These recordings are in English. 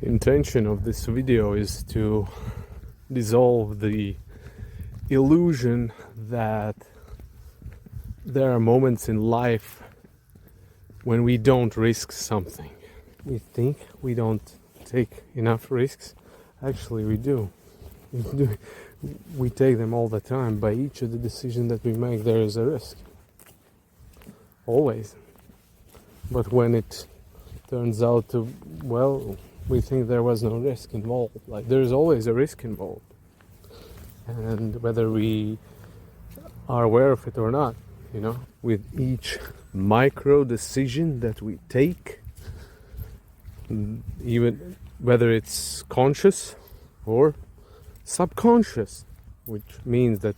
Intention of this video is to dissolve the illusion that there are moments in life when we don't risk something. We think we don't take enough risks. Actually, we do. We take them all the time. By each of the decisions that we make, there is a risk. Always. But when it turns out to, well, we think there was no risk involved. Like, there's always a risk involved. And whether we are aware of it or not, with each micro decision that we take, even whether it's conscious or subconscious, which means that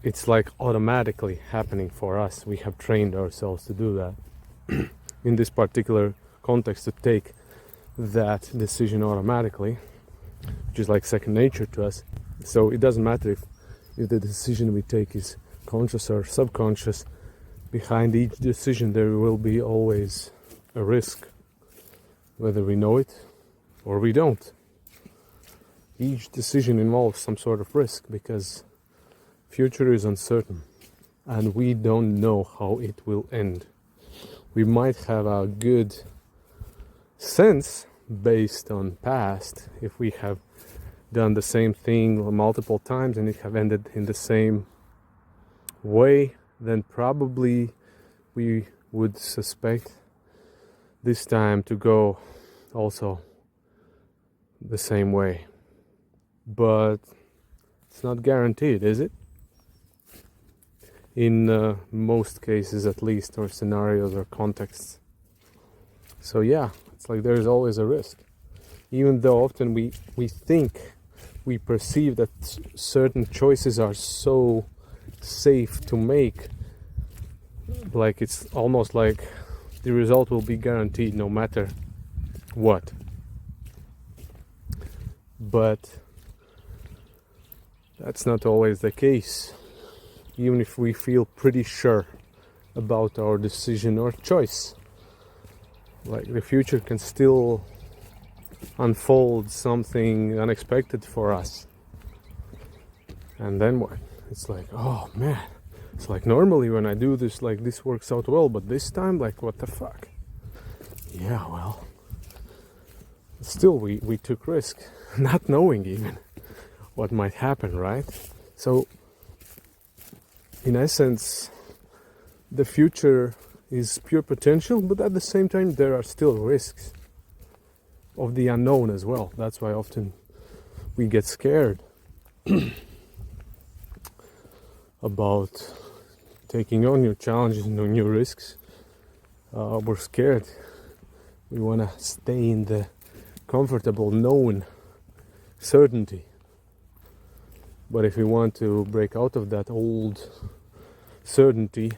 it's like automatically happening for us. We have trained ourselves to do that. In this particular context, to take that decision automatically, which is like second nature to us. So it doesn't matter if the decision we take is conscious or subconscious. Behind each decision there will be always a risk, whether we know it or we don't. Each decision involves some sort of risk because future is uncertain and we don't know how it will end. We might have a good sense based on past, if we have done the same thing multiple times and it have ended in the same way, then probably we would suspect this time to go also the same way. But it's not guaranteed, is it? In most cases, at least, or scenarios or contexts. So yeah, it's like there's always a risk. Even though often we think, we perceive that certain choices are so safe to make, like it's almost like the result will be guaranteed no matter what. But that's not always the case. Even if we feel pretty sure about our decision or choice, like the future can still unfold something unexpected for us. And then what? It's like, oh man, it's like normally when I do this, like this works out well, but this time, like, what the fuck? Yeah, well, still we took risk, not knowing even what might happen, right? So in essence, the future is pure potential, but at the same time there are still risks of the unknown as well. That's why often we get scared about taking on new challenges and new risks. We're scared. We want to stay in the comfortable known certainty. But if we want to break out of that old certainty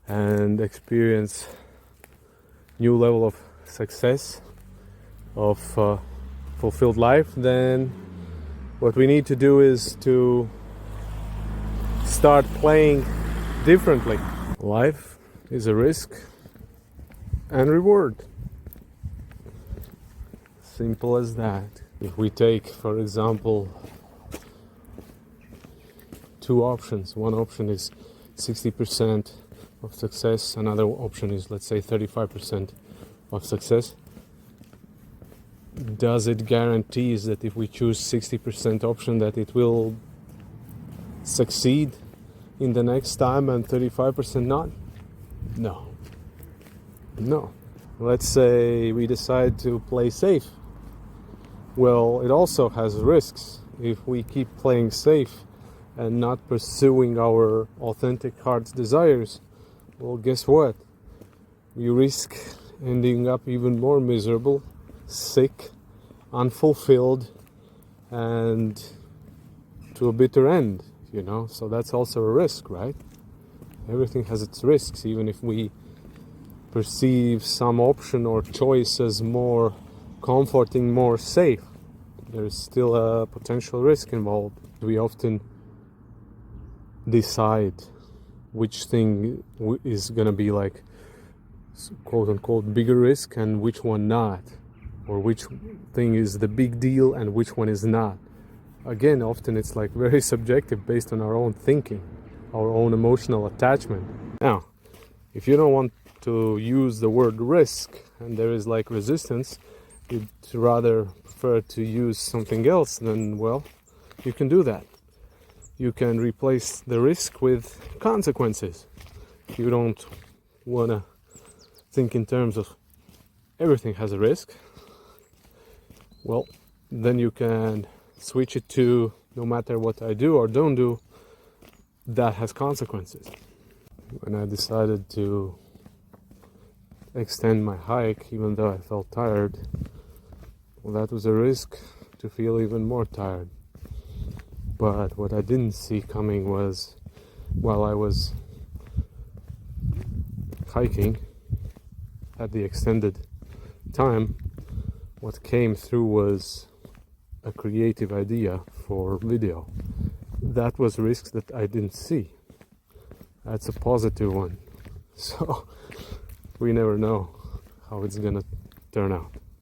and experience new level of success, of fulfilled life, then what we need to do is to start playing differently. Life is a risk and reward. Simple as that. If we take, for example, two options. One option is 60% of success. Another option is, let's say, 35% of success. Does it guarantee that if we choose 60% option that it will succeed in the next time and 35% not? No. Let's say we decide to play safe. Well, it also has risks. If we keep playing safe and not pursuing our authentic heart's desires, well, guess what? We risk ending up even more miserable, sick, unfulfilled, and to a bitter end, So that's also a risk, right? Everything has its risks. Even if we perceive some option or choice as more comforting, more safe, there's still a potential risk involved. We often decide which thing is gonna be like quote unquote bigger risk and which one not. or which thing is the big deal and which one is not. Again, often it's like very subjective based on our own thinking, our own emotional attachment. Now, if you don't want to use the word risk and there is like resistance, you'd rather prefer to use something else, then well, you can do that. You can replace the risk with consequences. You don't want to think in terms of everything has a risk. Well, then you can switch it to no matter what I do or don't do, that has consequences. When I decided to extend my hike, even though I felt tired, well, that was a risk to feel even more tired. But what I didn't see coming was, while I was hiking at the extended time, what came through was a creative idea for video. That was risks that I didn't see. That's a positive one. So we never know how it's gonna turn out.